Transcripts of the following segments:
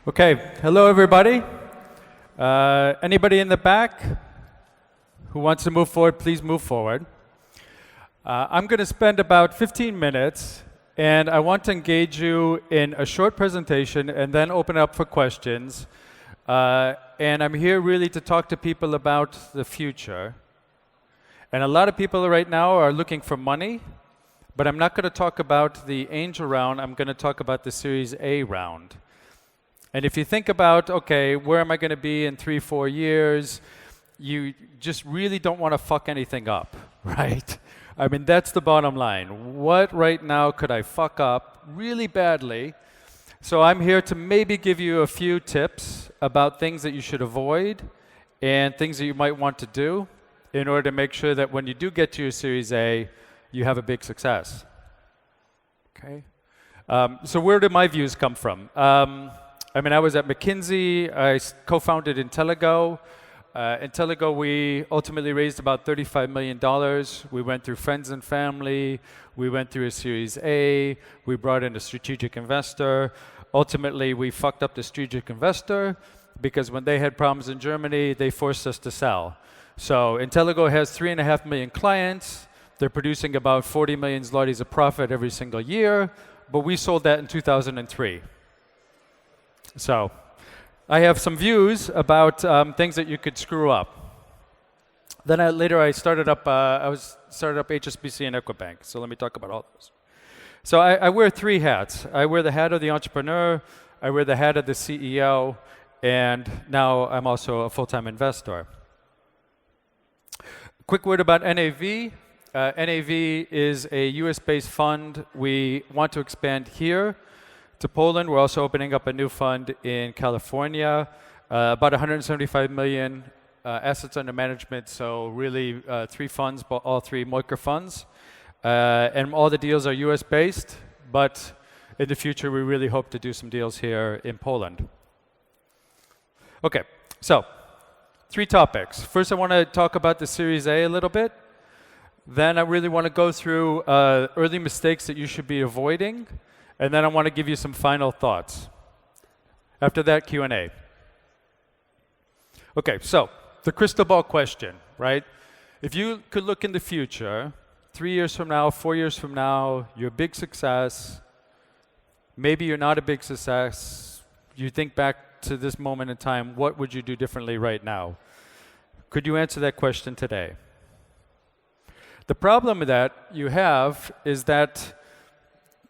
Okay, hello everybody. Anybody in the back who wants to move forward, please move forward. I'm going to spend about 15 minutes, and I want to engage you in a short presentation and then open up for questions. And I'm here really to talk to people about the future. And a lot of people right now are looking for money, but I'm not going to talk about the angel round, I'm going to talk about the Series A round. And if you think about, okay, where am I going to be in 3-4 years, you just really don't want to fuck anything up, right? I mean, that's the bottom line. What right now could I fuck up really badly? So I'm here to maybe give you a few tips about things that you should avoid and things that you might want to do in order to make sure that when you do get to your Series A, you have a big success. Okay. So where do my views come from? I mean, I was at McKinsey. I co-founded Inteligo. Inteligo, we ultimately raised about $35 million. We went through friends and family. We went through a Series A. We brought in a strategic investor. Ultimately, we fucked up the strategic investor because when they had problems in Germany, they forced us to sell. So Inteligo has 3.5 million clients. They're producing about 40 million zlotys of profit every single year, but we sold that in 2003. So I have some views about things that you could screw up. Then later I started up HSBC and Equa Bank. So let me talk about all those. So I wear 3 hats. I wear the hat of the entrepreneur, I wear the hat of the CEO, and now I'm also a full-time investor. Quick word about NAV. NAV is a US-based fund. We want to expand here to Poland. We're also opening up a new fund in California, about 175 million assets under management, so really 3 funds, but all 3 micro funds. And all the deals are US-based, but in the future we really hope to do some deals here in Poland. Okay, so 3 topics. First I want to talk about the Series A little bit. Then I really want to go through early mistakes that you should be avoiding. And then I want to give you some final thoughts. After that, Q&A. Okay, so the crystal ball question, right? If you could look in the future, 3 years from now, 4 years from now, you're a big success. Maybe you're not a big success. You think back to this moment in time, what would you do differently right now? Could you answer that question today? The problem that you have is that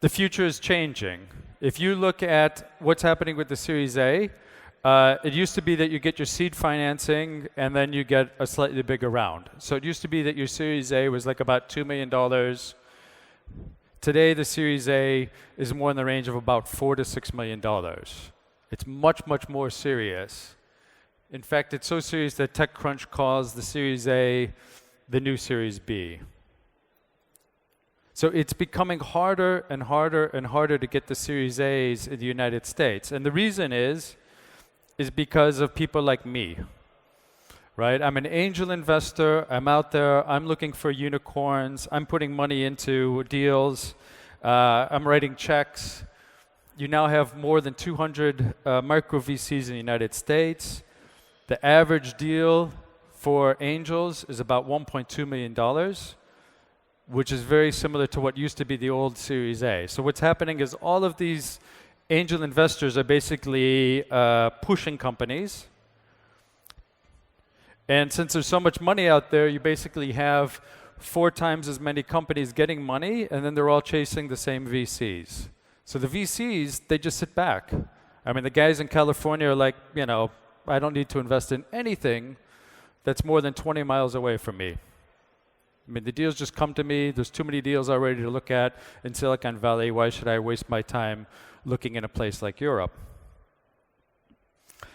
the future is changing. If you look at what's happening with the Series A, it used to be that you get your seed financing and then you get a slightly bigger round. So it used to be that your Series A was like about $2 million. Today, the Series A is more in the range of about $4 to $6 million. It's much, much more serious. In fact, it's so serious that TechCrunch calls the Series A the new Series B. So it's becoming harder and harder and harder to get the Series A's in the United States. And the reason is because of people like me, right? I'm an angel investor. I'm out there. I'm looking for unicorns. I'm putting money into deals. I'm writing checks. You now have more than 200 micro VCs in the United States. The average deal for angels is about $1.2 million. Which is very similar to what used to be the old Series A. So what's happening is all of these angel investors are basically pushing companies. And since there's so much money out there, you basically have 4 times as many companies getting money, and then they're all chasing the same VCs. So the VCs, they just sit back. I mean, the guys in California are like, you know, I don't need to invest in anything that's more than 20 miles away from me. I mean, the deals just come to me. There's too many deals already to look at in Silicon Valley. Why should I waste my time looking in a place like Europe?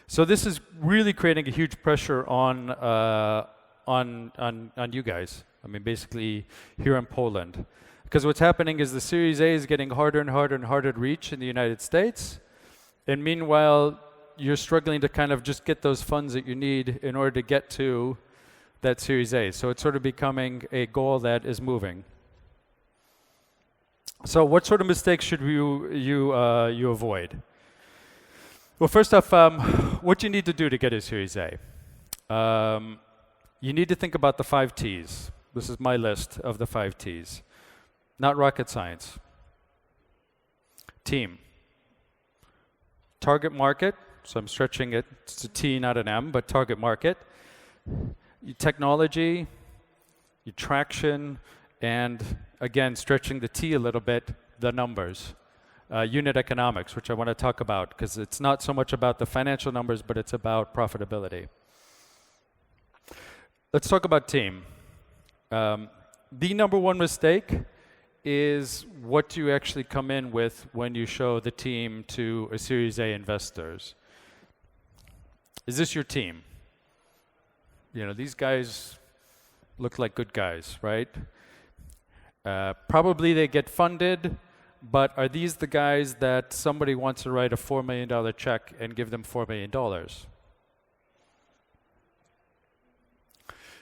So this is really creating a huge pressure on you guys. I mean, basically here in Poland. Because what's happening is the Series A is getting harder and harder and harder to reach in the United States. And meanwhile, you're struggling to kind of just get those funds that you need in order to get to that Series A. So it's sort of becoming a goal that is moving. So what sort of mistakes should you avoid? Well, first off, what you need to do to get a Series A. You need to think about the 5 T's. This is my list of the 5 T's. Not rocket science. Team. Target market, so I'm stretching it. It's a T, not an M, but target market. Your technology, your traction, and again, stretching the T a little bit, the numbers. Unit economics, which I want to talk about, because it's not so much about the financial numbers, but it's about profitability. Let's talk about team. The number one mistake is what you actually come in with when you show the team to a Series A investors. Is this your team? You know, these guys look like good guys, right? Probably they get funded, but are these the guys that somebody wants to write a $4 million check and give them $4 million?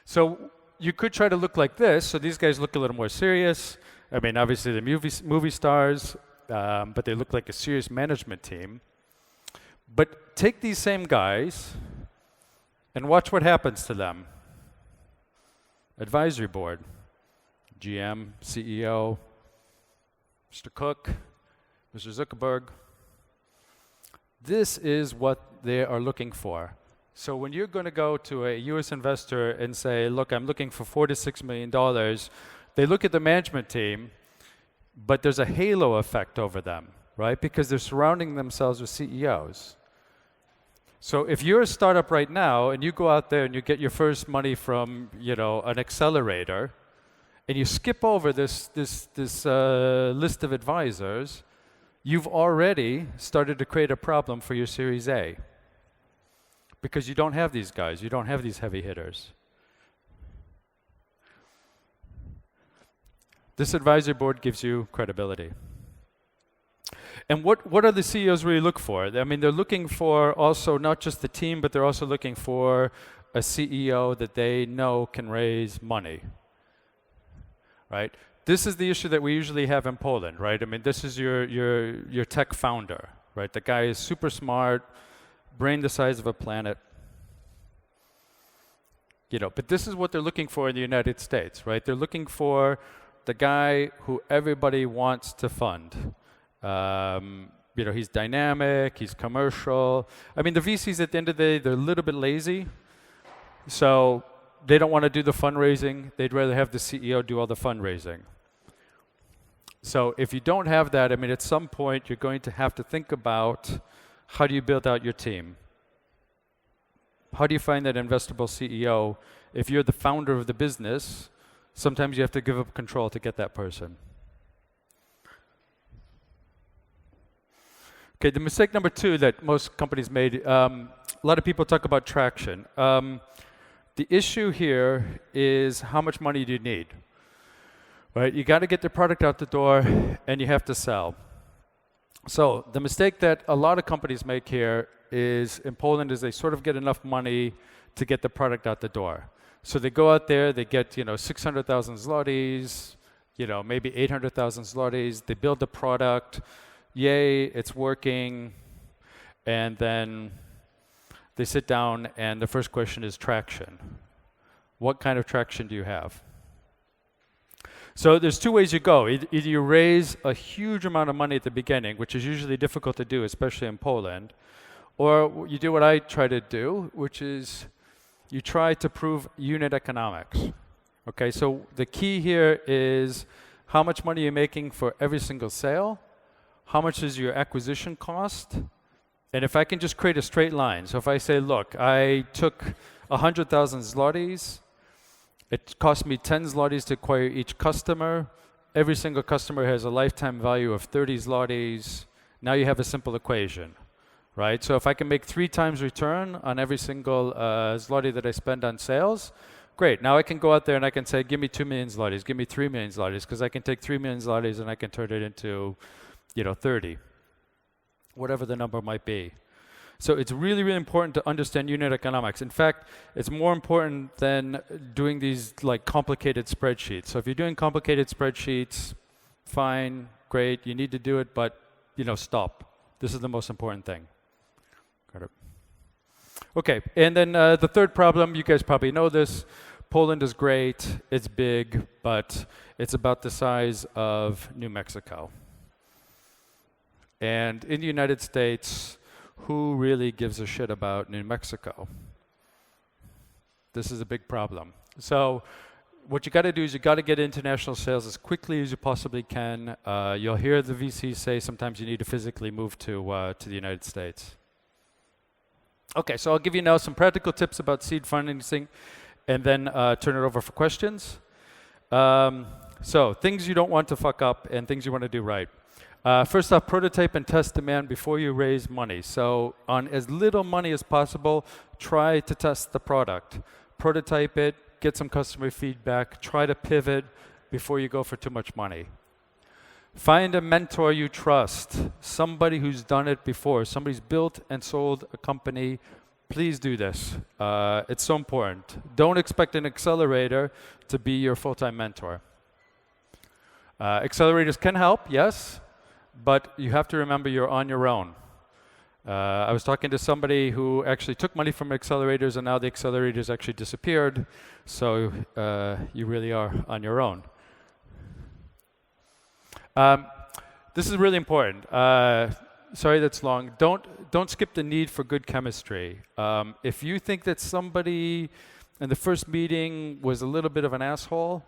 So you could try to look like this. So these guys look a little more serious. I mean, obviously they're movie stars, but they look like a serious management team. But take these same guys and watch what happens to them. Advisory board, GM, CEO, Mr. Cook, Mr. Zuckerberg. This is what they are looking for. So when you're going to go to a US investor and say, look, I'm looking for $4 to $6 million, they look at the management team, but there's a halo effect over them, right? Because they're surrounding themselves with CEOs. So if you're a startup right now and you go out there and you get your first money from, you know, an accelerator, and you skip over this list of advisors, you've already started to create a problem for your Series A. Because you don't have these guys, you don't have these heavy hitters. This advisory board gives you credibility. And what are the CEOs really look for? I mean, they're looking for also not just the team, but they're also looking for a CEO that they know can raise money, right? This is the issue that we usually have in Poland, right? I mean, this is your tech founder, right? The guy is super smart, brain the size of a planet. You know, but this is what they're looking for in the United States, right? They're looking for the guy who everybody wants to fund. You know, he's dynamic, he's commercial. I mean, the VCs at the end of the day, they're a little bit lazy. So they don't want to do the fundraising. They'd rather have the CEO do all the fundraising. So if you don't have that, I mean, at some point, you're going to have to think about how do you build out your team? How do you find that investable CEO? If you're the founder of the business, sometimes you have to give up control to get that person. Okay, the mistake number 2 that most companies made, a lot of people talk about traction. The issue here is how much money do you need? Right, you got to get the product out the door and you have to sell. So the mistake that a lot of companies make here is in Poland is they sort of get enough money to get the product out the door. So they go out there, they get 600,000 zlotys, maybe 800,000 zlotys. They build the product, yay, it's working, and then they sit down and the first question is traction. What kind of traction do you have? So there's 2 ways you go. Either you raise a huge amount of money at the beginning, which is usually difficult to do, especially in Poland, or you do what I try to do, which is you try to prove unit economics. Okay, so the key here is how much money you're making for every single sale, how much is your acquisition cost, and if I can just create a straight line. So if I say, look, I took 100,000 zlotys, it cost me 10 zlotys to acquire each customer. Every single customer has a lifetime value of 30 zlotys. Now you have a simple equation, right? So if I can make 3 times return on every single zloty that I spend on sales, great. Now I can go out there and I can say, give me 2 million zlotys, give me 3 million zlotys, because I can take 3 million zlotys and I can turn it into, 30, whatever the number might be. So it's really, really important to understand unit economics. In fact, it's more important than doing these complicated spreadsheets. So if you're doing complicated spreadsheets, fine, great, you need to do it, but stop. This is the most important thing. Got it. Okay, and then the third problem, you guys probably know this. Poland is great, it's big, but it's about the size of New Mexico. And in the United States, who really gives a shit about New Mexico? This is a big problem. So what you got to do is you got to get international sales as quickly as you possibly can. You'll hear the VCs say sometimes you need to physically move to the United States. Okay, so I'll give you now some practical tips about seed financing and then turn it over for questions. So things you don't want to fuck up and things you want to do right. First off, prototype and test demand before you raise money. So on as little money as possible, try to test the product. Prototype it, get some customer feedback, try to pivot before you go for too much money. Find a mentor you trust, somebody who's done it before, somebody's built and sold a company. Please do this. It's so important. Don't expect an accelerator to be your full-time mentor. Accelerators can help, yes, but you have to remember you're on your own. I was talking to somebody who actually took money from accelerators and now the accelerators actually disappeared, so you really are on your own. This is really important. Sorry that's long. Don't skip the need for good chemistry. If you think that somebody in the first meeting was a little bit of an asshole,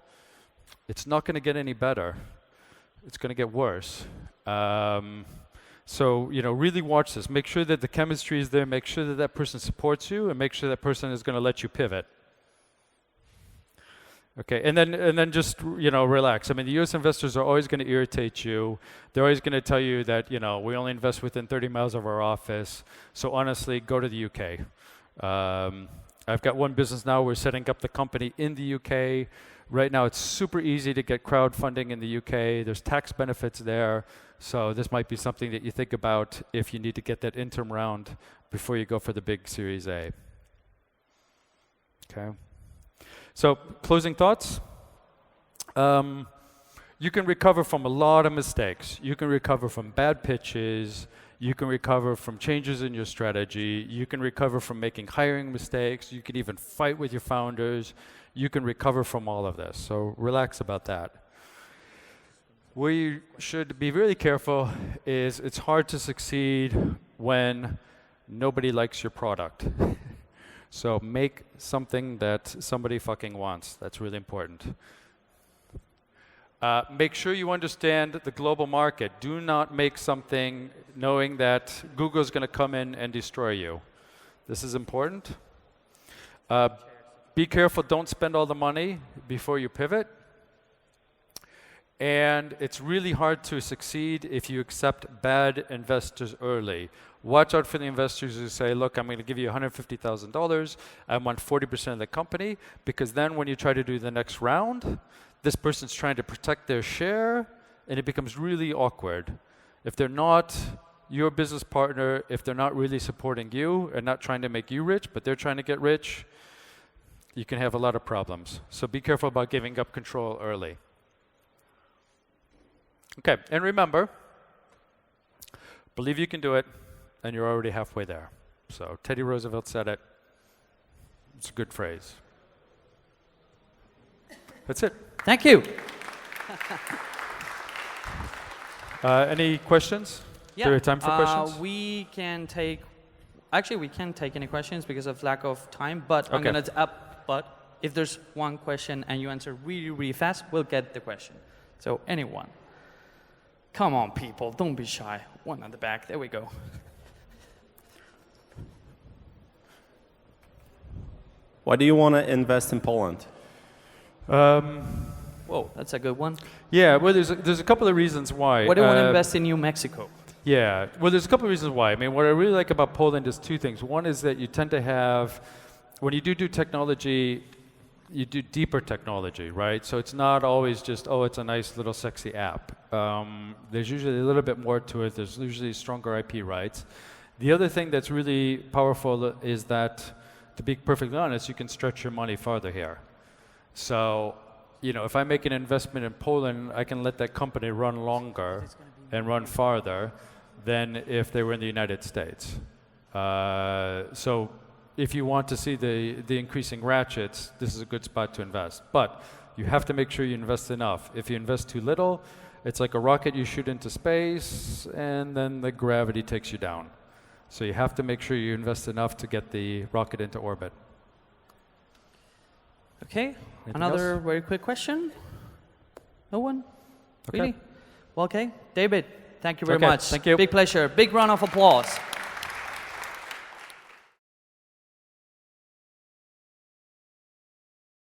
it's not going to get any better. It's going to get worse. So, really watch this. Make sure that the chemistry is there. Make sure that that person supports you, and make sure that person is going to let you pivot. Okay, and then just relax. I mean, the U.S. investors are always going to irritate you. They're always going to tell you that we only invest within 30 miles of our office. So honestly, go to the U.K. I've got one business now. We're setting up the company in the U.K. Right now, it's super easy to get crowdfunding in the U.K. There's tax benefits there. So this might be something that you think about if you need to get that interim round before you go for the big Series A. Okay. So closing thoughts. You can recover from a lot of mistakes. You can recover from bad pitches. You can recover from changes in your strategy. You can recover from making hiring mistakes. You can even fight with your founders. You can recover from all of this. So relax about that. Where you should be really careful is it's hard to succeed when nobody likes your product. So make something that somebody fucking wants. That's really important. Make sure you understand the global market. Do not make something knowing that Google's going to come in and destroy you. This is important. Be careful. Don't spend all the money before you pivot. And it's really hard to succeed if you accept bad investors early. Watch out for the investors who say, look, I'm going to give you $150,000. I want 40% of the company. Because then when you try to do the next round, this person's trying to protect their share, and it becomes really awkward. If they're not your business partner, if they're not really supporting you and not trying to make you rich, but they're trying to get rich, you can have a lot of problems. So be careful about giving up control early. Okay, and remember, believe you can do it, and you're already halfway there. So Teddy Roosevelt said it. It's a good phrase. That's it. Thank you. Any questions? Yeah. Do we have time for questions? We can take, actually we can't take any questions because of lack of time, but okay. I'm going to but if there's one question and you answer really, really fast, we'll get the question. So anyone. Come on, people, don't be shy. One on the back, there we go. Why do you want to invest in Poland? Whoa, that's a good one. Yeah, well, there's a couple of reasons why. Why do you want to invest in New Mexico? Yeah, well, there's a couple of reasons why. I mean, what I really like about Poland is two things. One is that you tend to have, when you do technology, you do deeper technology, right? So it's not always just, oh, it's a nice little sexy app. There's usually a little bit more to it. There's usually stronger IP rights. The other thing that's really powerful is that, to be perfectly honest, you can stretch your money farther here. So, if I make an investment in Poland, I can let that company run longer and run farther than if they were in the United States. So if you want to see the increasing ratchets, this is a good spot to invest. But you have to make sure you invest enough. If you invest too little, it's like a rocket you shoot into space, and then the gravity takes you down. So you have to make sure you invest enough to get the rocket into orbit. Okay, Anything another else? very quick question. No one? Okay. Really? Well, okay, David, thank you very Okay, much. thank you. Big pleasure. Big round of applause.